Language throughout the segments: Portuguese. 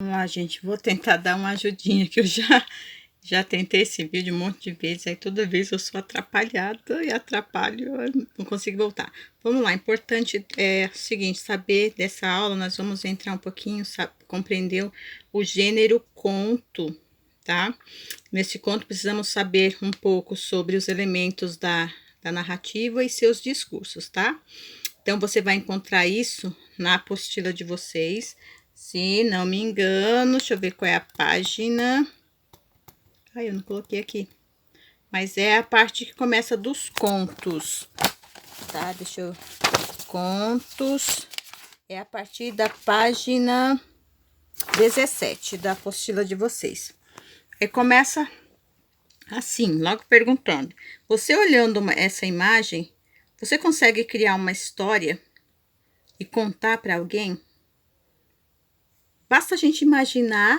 Vamos lá, gente, vou tentar dar uma ajudinha, que eu já tentei esse vídeo um monte de vezes, aí toda vez eu sou atrapalhada e atrapalho, eu não consigo voltar. Vamos lá, importante é o seguinte, saber dessa aula, nós vamos entrar um pouquinho, compreender o gênero conto, tá? Nesse conto precisamos saber um pouco sobre os elementos da narrativa e seus discursos, tá? Então, você vai encontrar isso na apostila de vocês. Se não me engano, deixa eu ver qual é a página. Ai, eu não coloquei aqui. Mas é a parte que começa dos contos, tá? Deixa eu... Contos. É a partir da página 17 da apostila de vocês. Aí começa assim, logo perguntando. Você olhando essa imagem, você consegue criar uma história e contar para alguém? Basta a gente imaginar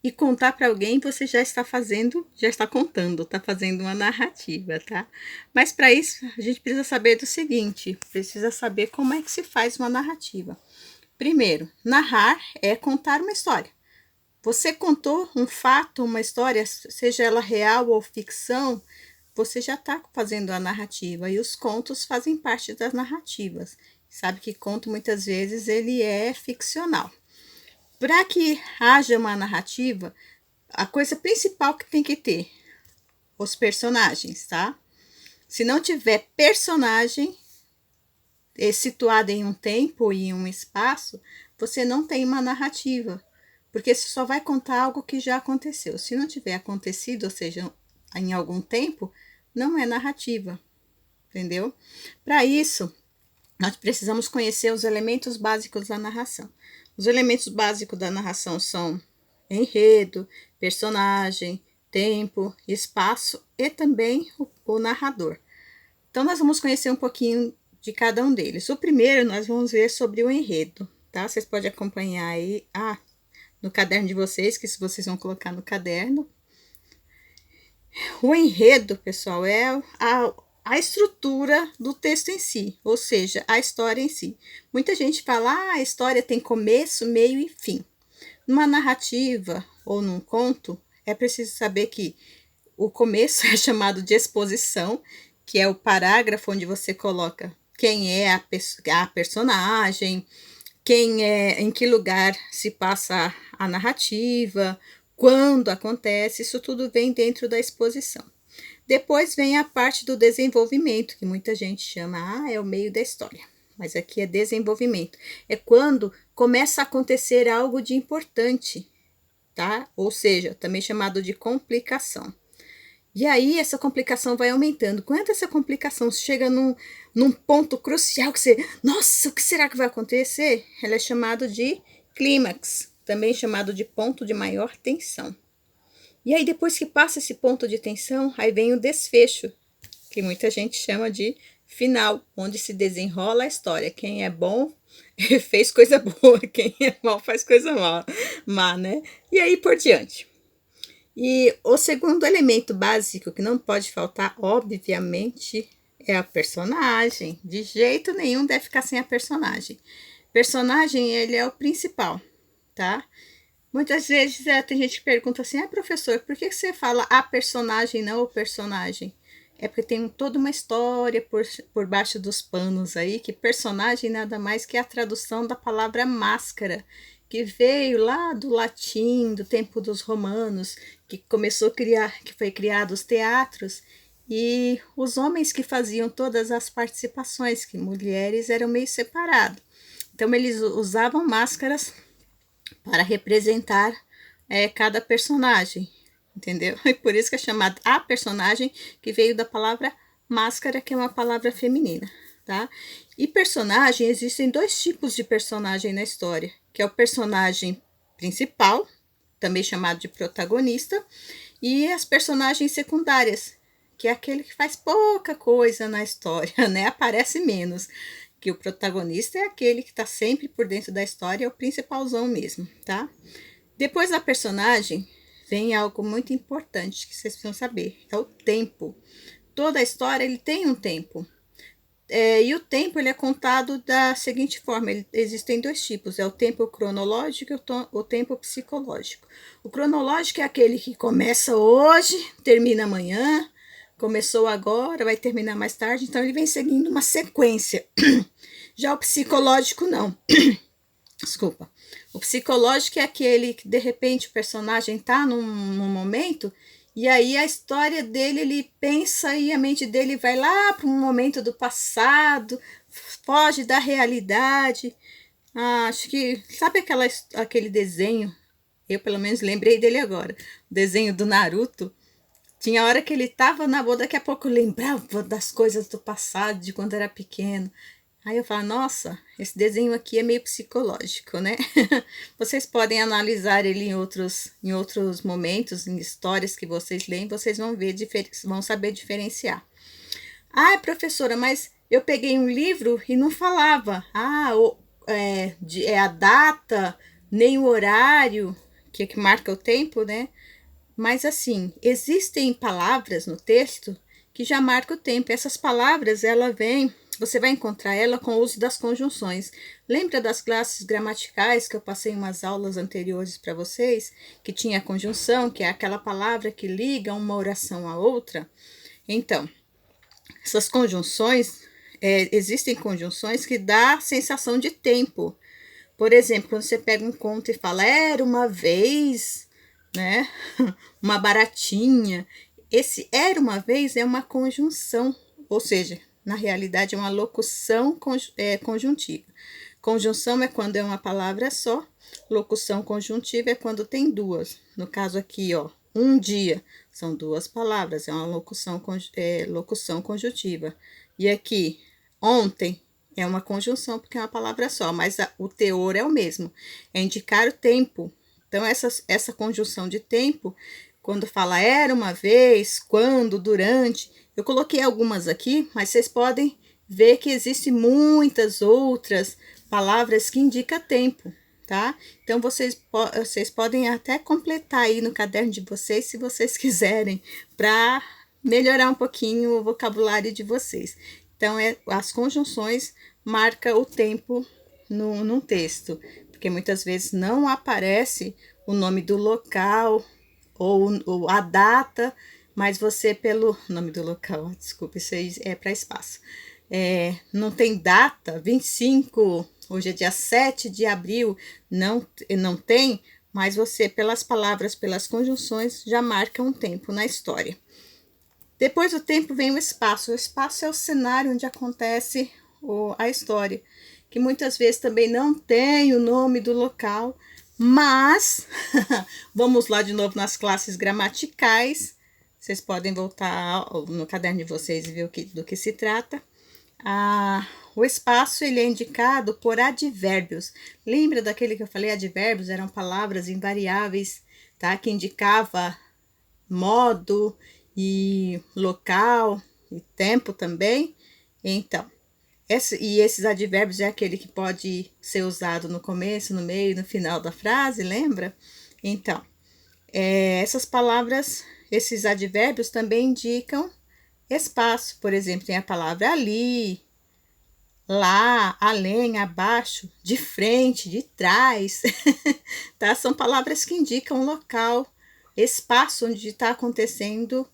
e contar para alguém, você já está fazendo, já está contando, está fazendo uma narrativa, tá? Mas para isso, a gente precisa saber do seguinte, precisa saber como é que se faz uma narrativa. Primeiro, narrar é contar uma história. Você contou um fato, uma história, seja ela real ou ficção, você já está fazendo a narrativa, e os contos fazem parte das narrativas. Sabe que conto, muitas vezes, ele é ficcional. Para que haja uma narrativa, a coisa principal que tem que ter, os personagens, tá? Se não tiver personagem situado em um tempo e em um espaço, você não tem uma narrativa, porque você só vai contar algo que já aconteceu. Se não tiver acontecido, ou seja, em algum tempo, não é narrativa, entendeu? Para isso, nós precisamos conhecer os elementos básicos da narração. Os elementos básicos da narração são enredo, personagem, tempo, espaço e também o narrador. Então, nós vamos conhecer um pouquinho de cada um deles. O primeiro, nós vamos ver sobre o enredo, tá? Vocês podem acompanhar aí no caderno de vocês, que se vocês vão colocar no caderno. O enredo, pessoal, é a estrutura do texto em si, ou seja, a história em si. Muita gente fala, a história tem começo, meio e fim. Numa narrativa ou num conto, é preciso saber que o começo é chamado de exposição, que é o parágrafo onde você coloca quem é a personagem, quem é, em que lugar se passa a narrativa, quando acontece, isso tudo vem dentro da exposição. Depois vem a parte do desenvolvimento, que muita gente chama, é o meio da história. Mas aqui é desenvolvimento. É quando começa a acontecer algo de importante, tá? Ou seja, também chamado de complicação. E aí essa complicação vai aumentando. Quando essa complicação chega num ponto crucial que você, nossa, o que será que vai acontecer? Ela é chamada de clímax, também chamado de ponto de maior tensão. E aí, depois que passa esse ponto de tensão, aí vem o desfecho, que muita gente chama de final, onde se desenrola a história. Quem é bom fez coisa boa, quem é mal faz coisa má, né? E aí por diante. E o segundo elemento básico que não pode faltar, obviamente, é a personagem. De jeito nenhum deve ficar sem a personagem. Personagem, ele é o principal, tá? Muitas vezes tem gente que pergunta assim, professor, por que você fala a personagem, não o personagem? É porque tem toda uma história por baixo dos panos aí, que personagem nada mais que a tradução da palavra máscara, que veio lá do latim, do tempo dos romanos, que começou a criar, que foi criado os teatros, e os homens que faziam todas as participações, que mulheres eram meio separadas. Então eles usavam máscaras para representar cada personagem, entendeu? E por isso que é chamado a personagem, que veio da palavra máscara, que é uma palavra feminina, tá? E personagem, existem dois tipos de personagem na história, que é o personagem principal, também chamado de protagonista, e as personagens secundárias, que é aquele que faz pouca coisa na história, né? Aparece menos, que o protagonista é aquele que está sempre por dentro da história, é o principalzão mesmo, tá? Depois da personagem, vem algo muito importante que vocês precisam saber, é o tempo. Toda a história, ele tem um tempo. E o tempo ele é contado da seguinte forma: existem dois tipos, é o tempo cronológico e o tempo psicológico. O cronológico é aquele que começa hoje, termina amanhã, começou agora, vai terminar mais tarde, então ele vem seguindo uma sequência. Já o psicológico não. Desculpa. O psicológico é aquele que de repente o personagem está num momento e aí a história dele, ele pensa e a mente dele vai lá para um momento do passado, foge da realidade. Acho que, sabe aquele desenho? Eu pelo menos lembrei dele agora. O desenho do Naruto. Tinha hora que ele estava na boa, daqui a pouco lembrava das coisas do passado, de quando era pequeno. Aí eu falo, nossa, esse desenho aqui é meio psicológico, né? Vocês podem analisar ele em outros momentos, em histórias que vocês leem, vocês vão ver, vão saber diferenciar. Ah, professora, mas eu peguei um livro e não falava. É a data, nem o horário, que marca o tempo, né? Mas assim, existem palavras no texto que já marcam o tempo. Essas palavras, você vai encontrar ela com o uso das conjunções. Lembra das classes gramaticais que eu passei em umas aulas anteriores para vocês? Que tinha a conjunção, que é aquela palavra que liga uma oração à outra? Então, essas conjunções, existem conjunções que dá sensação de tempo. Por exemplo, quando você pega um conto e fala, era uma vez, né? Uma baratinha. Esse era uma vez é uma conjunção, ou seja, na realidade é uma locução conjuntiva. Conjunção é quando é uma palavra só, locução conjuntiva é quando tem duas. No caso aqui, ó, um dia, são duas palavras, é uma locução conjuntiva. E aqui, ontem, é uma conjunção porque é uma palavra só, mas o teor é o mesmo, é indicar o tempo. Então, essa conjunção de tempo, quando fala era uma vez, quando, durante, eu coloquei algumas aqui, mas vocês podem ver que existem muitas outras palavras que indicam tempo, tá? Então, vocês podem até completar aí no caderno de vocês, se vocês quiserem, para melhorar um pouquinho o vocabulário de vocês. Então, as conjunções marcam o tempo num texto, porque muitas vezes não aparece o nome do local ou a data, mas você pelo nome do local, desculpa, isso aí é para espaço. Não tem data, 25, hoje é dia 7 de abril, não tem, mas você pelas palavras, pelas conjunções, já marca um tempo na história. Depois do tempo vem o espaço. O espaço é o cenário onde acontece a história, que muitas vezes também não tem o nome do local, mas vamos lá de novo nas classes gramaticais. Vocês podem voltar no caderno de vocês e ver do que se trata. O espaço ele é indicado por advérbios. Lembra daquele que eu falei? Advérbios eram palavras invariáveis, tá? Que indicava modo e local e tempo também. Então, esses advérbios é aquele que pode ser usado no começo, no meio, no final da frase, lembra? Então, essas palavras, esses advérbios também indicam espaço. Por exemplo, tem a palavra ali, lá, além, abaixo, de frente, de trás, tá? São palavras que indicam local, espaço onde está acontecendo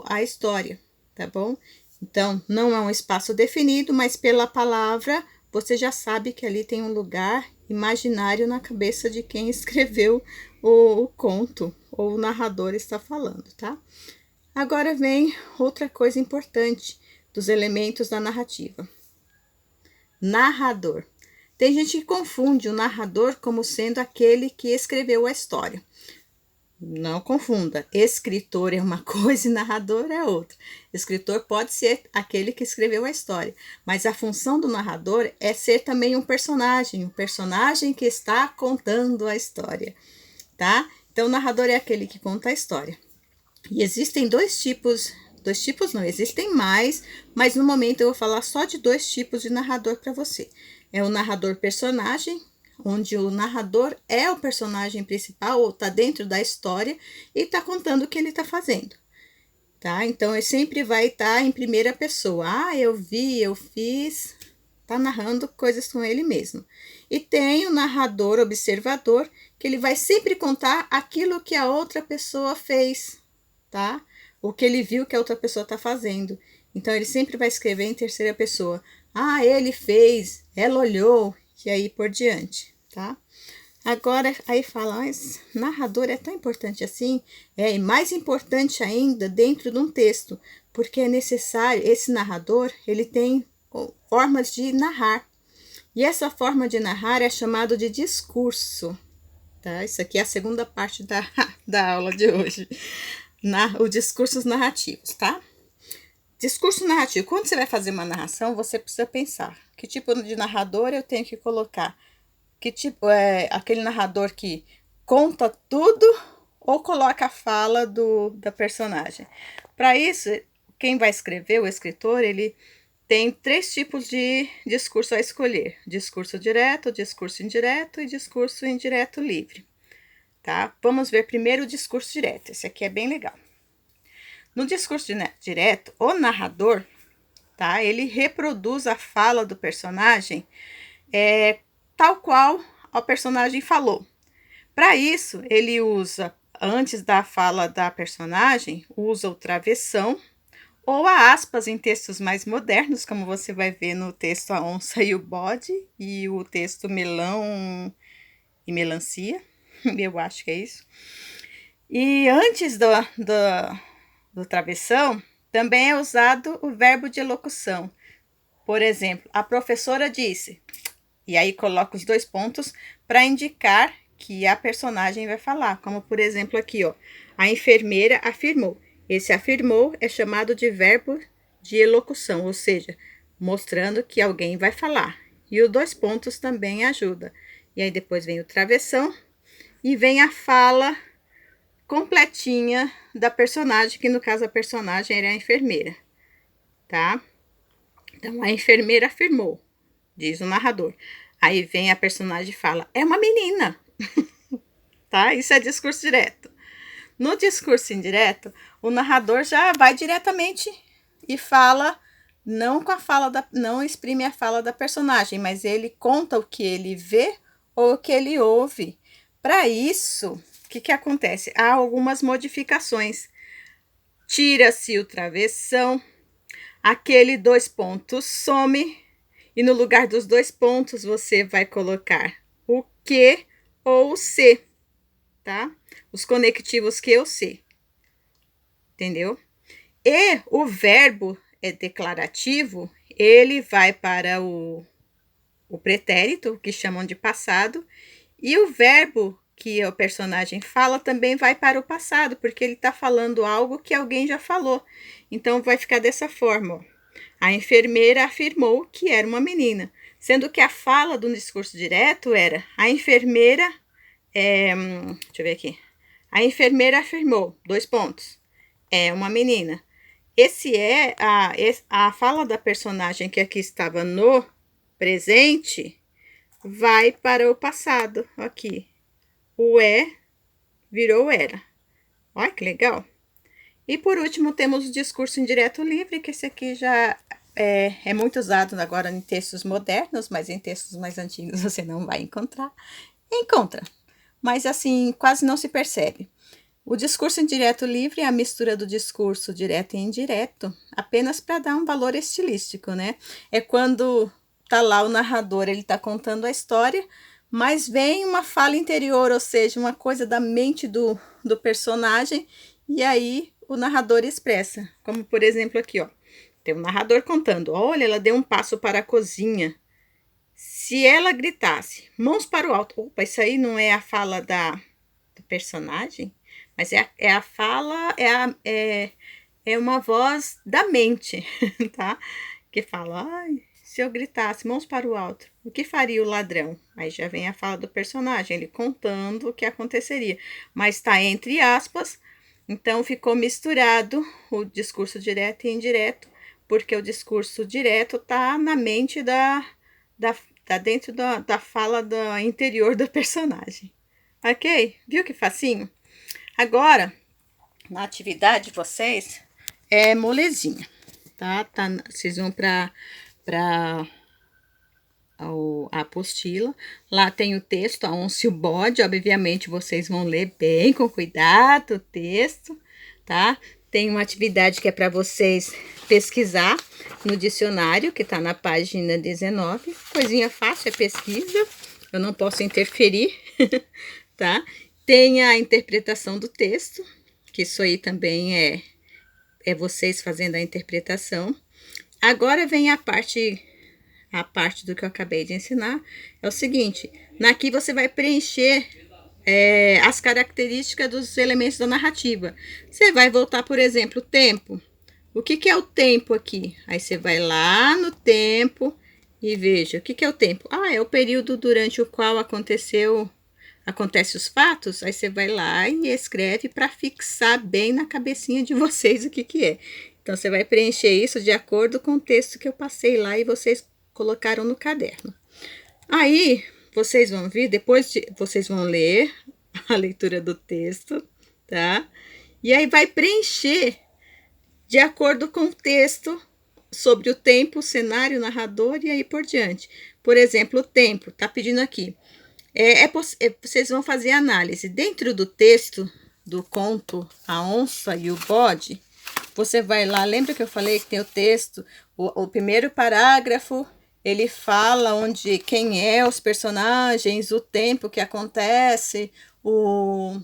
a história, tá bom? Então, não é um espaço definido, mas pela palavra você já sabe que ali tem um lugar imaginário na cabeça de quem escreveu o conto ou o narrador está falando, tá? Agora vem outra coisa importante dos elementos da narrativa. Narrador. Tem gente que confunde o narrador como sendo aquele que escreveu a história. Não confunda, escritor é uma coisa e narrador é outra. Escritor pode ser aquele que escreveu a história, mas a função do narrador é ser também um personagem que está contando a história, tá? Então, o narrador é aquele que conta a história. E existem dois tipos não, existem mais, mas no momento eu vou falar só de dois tipos de narrador para você. É o narrador personagem, onde o narrador é o personagem principal ou está dentro da história e está contando o que ele está fazendo. tá? Então, ele sempre vai estar em primeira pessoa. Ah, eu vi, eu fiz, tá narrando coisas com ele mesmo. E tem o narrador observador, que ele vai sempre contar aquilo que a outra pessoa fez, tá? O que ele viu que a outra pessoa tá fazendo. Então, ele sempre vai escrever em terceira pessoa. Ah, ele fez, ela olhou, e aí por diante, tá? Agora, aí fala, mas narrador é tão importante assim? É, e mais importante ainda dentro de um texto, porque é necessário, esse narrador, ele tem formas de narrar. E essa forma de narrar é chamado de discurso, tá? Isso aqui é a segunda parte da aula de hoje, os discursos narrativos, tá? Discurso narrativo. Quando você vai fazer uma narração, você precisa pensar que tipo de narrador eu tenho que colocar. Que tipo é aquele narrador que conta tudo ou coloca a fala da personagem. Para isso, quem vai escrever, o escritor, ele tem 3 tipos de discurso a escolher: discurso direto, discurso indireto e discurso indireto livre. Tá? Vamos ver primeiro o discurso direto. Esse aqui é bem legal. No discurso direto, o narrador, tá? Ele reproduz a fala do personagem tal qual o personagem falou. Para isso, ele usa, antes da fala da personagem, usa o travessão ou a aspas em textos mais modernos, como você vai ver no texto A Onça e o Bode e o texto Melão e Melancia, eu acho que é isso. E antes do travessão, também é usado o verbo de elocução. Por exemplo, a professora disse, e aí coloca os 2 pontos para indicar que a personagem vai falar. Como, por exemplo, aqui, ó, a enfermeira afirmou. Esse afirmou é chamado de verbo de elocução, ou seja, mostrando que alguém vai falar. E os 2 pontos também ajuda. E aí depois vem o travessão e vem a fala completinha da personagem, que no caso a personagem era a enfermeira, tá? Então, a enfermeira afirmou, diz o narrador. Aí vem a personagem e fala, é uma menina, tá? Isso é discurso direto. No discurso indireto, o narrador já vai diretamente e fala, não com a fala não exprime a fala da personagem, mas ele conta o que ele vê ou o que ele ouve. Para isso, o que acontece? Há algumas modificações. Tira-se o travessão, aquele 2 pontos some, e no lugar dos 2 pontos você vai colocar o que ou o se, tá? Os conectivos que ou se, entendeu? E o verbo é declarativo, ele vai para o pretérito, que chamam de passado, e o verbo que o personagem fala também vai para o passado, porque ele está falando algo que alguém já falou. Então, vai ficar dessa forma, ó. A enfermeira afirmou que era uma menina, sendo que a fala do discurso direto era a enfermeira, deixa eu ver aqui, a enfermeira afirmou, 2 pontos, é uma menina. Esse é a fala da personagem que aqui estava no presente, vai para o passado, aqui. O virou era. Olha que legal. E por último, temos o discurso indireto livre, que esse aqui já é muito usado agora em textos modernos, mas em textos mais antigos você não vai encontrar. Encontra, mas assim, quase não se percebe. O discurso indireto livre é a mistura do discurso direto e indireto, apenas para dar um valor estilístico, né? É quando tá lá o narrador, ele tá contando a história, mas vem uma fala interior, ou seja, uma coisa da mente do personagem, e aí o narrador expressa. Como, por exemplo, aqui, ó. Tem um narrador contando, olha, ela deu um passo para a cozinha. Se ela gritasse, mãos para o alto. Opa, isso aí não é a fala do personagem? Mas é a fala, é uma voz da mente, tá? Que fala, ai, se eu gritasse, mãos para o alto, o que faria o ladrão? Aí já vem a fala do personagem, ele contando o que aconteceria. Mas está entre aspas, então ficou misturado o discurso direto e indireto, porque o discurso direto está na mente tá dentro da fala do interior do personagem. Ok? Viu que facinho? Agora, na atividade de vocês, é molezinha, tá? Vocês vão para a apostila, lá tem o texto, a onça e o bode, obviamente vocês vão ler bem com cuidado o texto, tá? Tem uma atividade que é para vocês pesquisar no dicionário, que tá na página 19, coisinha fácil, é pesquisa, eu não posso interferir, tá? Tem a interpretação do texto, que isso aí também é vocês fazendo a interpretação. Agora vem a parte do que eu acabei de ensinar, é o seguinte, aqui você vai preencher as características dos elementos da narrativa. Você vai voltar, por exemplo, o tempo. O que é o tempo aqui? Aí você vai lá no tempo e veja, o que é o tempo? Ah, é o período durante o qual acontece os fatos. Aí você vai lá e escreve para fixar bem na cabecinha de vocês o que é. Então, você vai preencher isso de acordo com o texto que eu passei lá e vocês colocaram no caderno. Aí, vocês vão vir, vocês vão ler a leitura do texto, tá? E aí vai preencher de acordo com o texto sobre o tempo, o cenário, o narrador e aí por diante. Por exemplo, o tempo, tá pedindo aqui. Vocês vão fazer análise. Dentro do texto do conto A Onça e o Bode, você vai lá, lembra que eu falei que tem o texto, o primeiro parágrafo, ele fala quem é os personagens, o tempo que acontece, o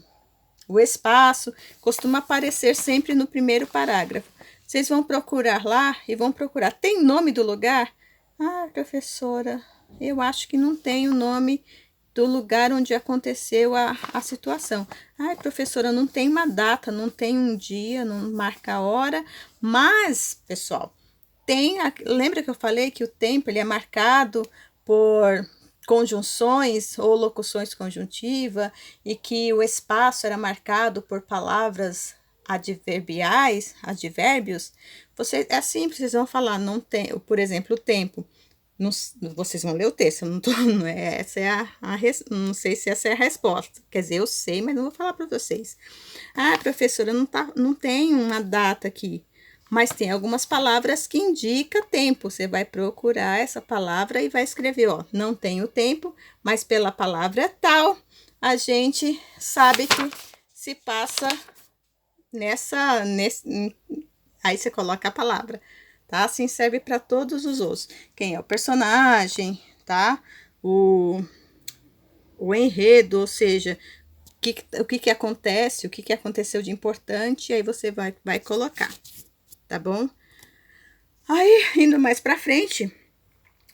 espaço, costuma aparecer sempre no primeiro parágrafo. Vocês vão procurar lá e vão procurar. Tem nome do lugar? Ah, professora, eu acho que não tem o nome do lugar onde aconteceu a situação. Ai, professora, não tem uma data, não tem um dia, não marca a hora, mas, pessoal, lembra que eu falei que o tempo ele é marcado por conjunções ou locuções conjuntiva e que o espaço era marcado por palavras adverbiais, advérbios? É simples, vocês vão falar, não tem, por exemplo, o tempo. Não, vocês vão ler o texto, não sei se essa é a resposta. Quer dizer, eu sei, mas não vou falar para vocês. Ah, professora, não tem uma data aqui, mas tem algumas palavras que indicam tempo. Você vai procurar essa palavra e vai escrever, ó, não tem o tempo, mas pela palavra tal, a gente sabe que se passa aí você coloca a palavra, tá? Assim serve para todos os outros. Quem é o personagem, tá? O enredo, ou seja, o que acontece, o que aconteceu de importante, aí você vai colocar, tá bom? Aí, indo mais para frente,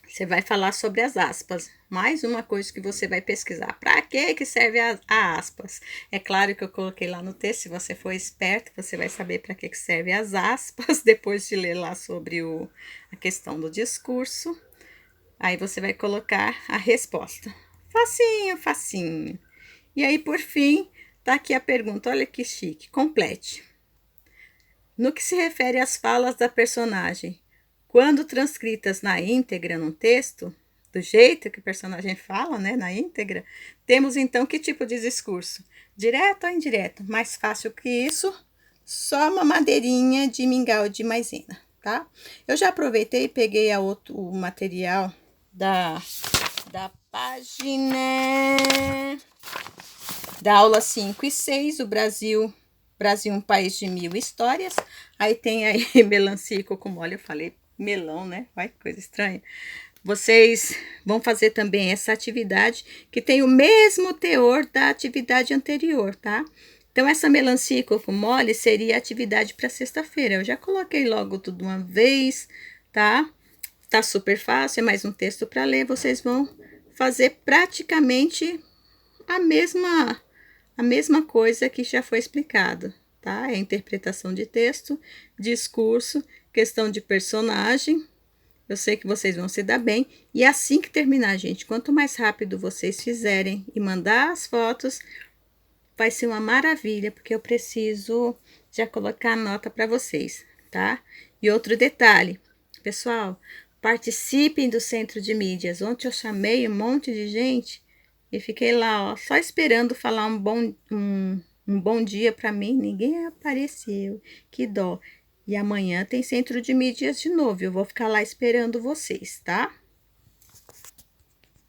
você vai falar sobre as aspas. Mais uma coisa que você vai pesquisar. Para que serve a aspas? É claro que eu coloquei lá no texto. Se você for esperto, você vai saber para que serve as aspas. Depois de ler lá sobre a questão do discurso. Aí você vai colocar a resposta. Facinho, facinho. E aí, por fim, tá aqui a pergunta. Olha que chique. Complete. No que se refere às falas da personagem, quando transcritas na íntegra num texto, do jeito que o personagem fala, né, na íntegra, temos então que tipo de discurso? Direto ou indireto? Mais fácil que isso, só uma madeirinha de mingau de maisena, tá? Eu já aproveitei e peguei o material da página da aula 5 e 6, o Brasil, um país de mil histórias. Aí tem aí melancia e cocumole, eu falei melão, né? Vai que coisa estranha. Vocês vão fazer também essa atividade que tem o mesmo teor da atividade anterior, tá? Então, essa melancia e cocumole seria a atividade para sexta-feira. Eu já coloquei logo tudo uma vez, tá? Tá super fácil, é mais um texto para ler. Vocês vão fazer praticamente a mesma coisa que já foi explicado, tá? É interpretação de texto, discurso, questão de personagem. Eu sei que vocês vão se dar bem. E assim que terminar, gente, quanto mais rápido vocês fizerem e mandar as fotos, vai ser uma maravilha, porque eu preciso já colocar a nota para vocês, tá? E outro detalhe, pessoal, participem do Centro de Mídias. Ontem eu chamei um monte de gente e fiquei lá, ó, só esperando falar um bom dia para mim. Ninguém apareceu. Que dó. E amanhã tem centro de mídias de novo. Eu vou ficar lá esperando vocês, tá?